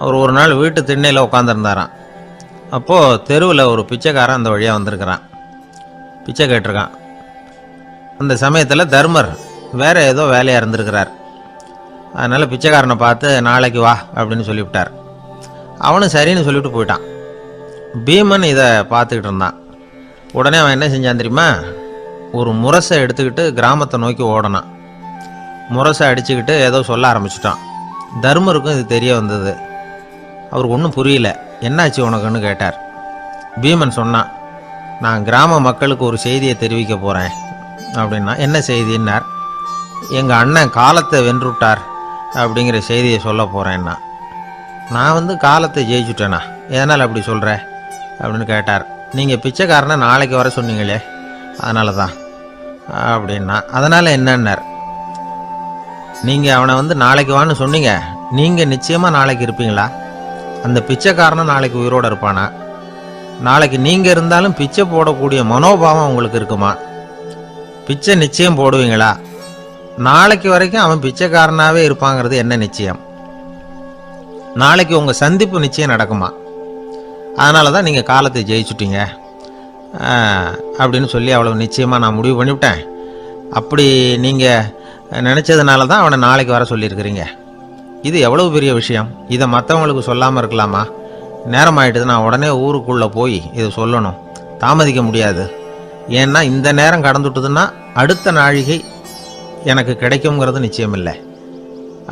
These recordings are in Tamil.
அவர் ஒரு நாள் வீட்டு திண்ணையில் உட்காந்துருந்தாராம். அப்போது தெருவில் ஒரு பிச்சைக்காரன் அந்த வழியாக வந்திருக்கிறான். பிச்சை கேட்டிருக்கான். அந்த சமயத்தில் தர்மர் வேறு ஏதோ வேலையாக இருந்திருக்கிறார். அதனால் பிச்சைக்காரனை பார்த்து நாளைக்கு வா அப்படின்னு சொல்லிவிட்டார். அவனும் சரின்னு சொல்லிவிட்டு போயிட்டான். பீமன் இதை பார்த்துக்கிட்டு இருந்தான். உடனே அவன் என்ன செஞ்சான் தெரியுமா? ஒரு முரசை எடுத்துக்கிட்டு கிராமத்தை நோக்கி ஓடனான். முரசை அடிச்சுக்கிட்டு ஏதோ சொல்ல ஆரம்பிச்சிட்டான். தர்மருக்கும் இது தெரிய வந்தது. அவருக்கு ஒன்றும் புரியல. என்னாச்சு உனக்குன்னு கேட்டார். பீமன் சொன்னான், நான் கிராம மக்களுக்கு ஒரு செய்தியை தெரிவிக்க போகிறேன் அப்படின்னா. என்ன செய்தின்னார். எங்கள் அண்ணன் காலத்தை வென்றுட்டார் அப்படிங்கிற செய்தியை சொல்ல போகிறேன்னா. நான் காலத்தை ஜெயிச்சுட்டேனா, எதனால் அப்படி சொல்கிற அப்படின்னு கேட்டார். நீங்கள் பிச்சைக்காரனை நாளைக்கு வர சொன்னீங்களே, அதனால தான் அப்படின்னா. அதனால் என்னன்னார். நீங்கள் அவனை நாளைக்கு வான்னு சொன்னீங்க, நீங்கள் நிச்சயமாக நாளைக்கு இருப்பீங்களா? அந்த பிச்சைக்காரனும் நாளைக்கு உயிரோடு இருப்பானா? நாளைக்கு நீங்கள் இருந்தாலும் பிச்சை போடக்கூடிய மனோபாவம் உங்களுக்கு இருக்குமா? பிச்சை நிச்சயம் போடுவீங்களா? நாளைக்கு வரைக்கும் அவன் பிச்சைக்காரனாகவே இருப்பாங்கிறது என்ன நிச்சயம்? நாளைக்கு உங்கள் சந்திப்பு நிச்சயம் நடக்குமா? அதனால தான் நீங்கள் காலத்தை ஜெயிச்சுட்டீங்க அப்படின்னு சொல்லி அவ்வளோ நிச்சயமாக நான் முடிவு பண்ணிவிட்டேன். அப்படி நீங்கள் நினச்சதுனால தான் அவனை நாளைக்கு வர சொல்லியிருக்கிறீங்க. இது எவ்வளோ பெரிய விஷயம். இதை மற்றவங்களுக்கு சொல்லாமல் இருக்கலாமா? நேரம் ஆகிட்டுது, நான் உடனே ஊருக்குள்ளே போய் இதை சொல்லணும். தாமதிக்க முடியாது. ஏன்னா இந்த நேரம் கடந்துட்டுதுன்னா அடுத்த நாழிகை எனக்கு கிடைக்குங்கிறது நிச்சயம் இல்லை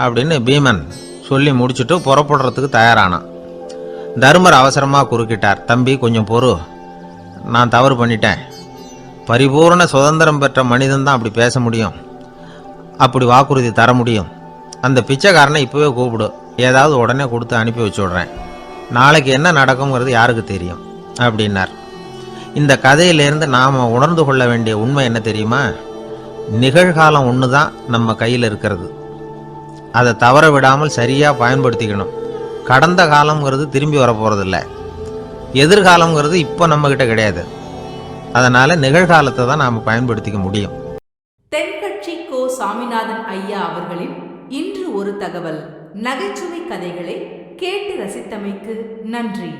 அப்படின்னு பீமன் சொல்லி முடிச்சுட்டு புறப்படுறதுக்கு தயாரானான். தர்மர் அவசரமாக குறுக்கிட்டார். தம்பி, கொஞ்சம் பொறு, நான் தவறு பண்ணிட்டேன். பரிபூர்ண சுதந்திரம் பெற்ற மனிதன் தான் அப்படி பேச முடியும், அப்படி வாக்குறுதி தர முடியும். அந்த பிச்சைக்காரனை இப்போவே கூப்பிடு, ஏதாவது உடனே கொடுத்து அனுப்பி வச்சு விட்றேன். நாளைக்கு என்ன நடக்குங்கிறது யாருக்கு தெரியும் அப்படின்னார். இந்த கதையிலேருந்து நாம் உணர்ந்து கொள்ள வேண்டிய உண்மை என்ன தெரியுமா? நிகழ்காலம் ஒன்று தான் நம்ம கையில் இருக்கிறது. அதை தவற விடாமல் சரியாக பயன்படுத்திக்கணும். கடந்த காலங்கிறது திரும்பி வர போகிறதில்ல. எதிர்காலங்கிறது இப்போ நம்மக்கிட்ட கிடையாது. அதனால் நிகழ்காலத்தை தான் நாம் பயன்படுத்திக்க முடியும். தென்கட்சி கோ சாமிநாதன் ஐயா அவர்களின் இன்று ஒரு தகவல் நகைச்சுவை கதைகளை கேட்டு ரசித்தமைக்கு நன்றி.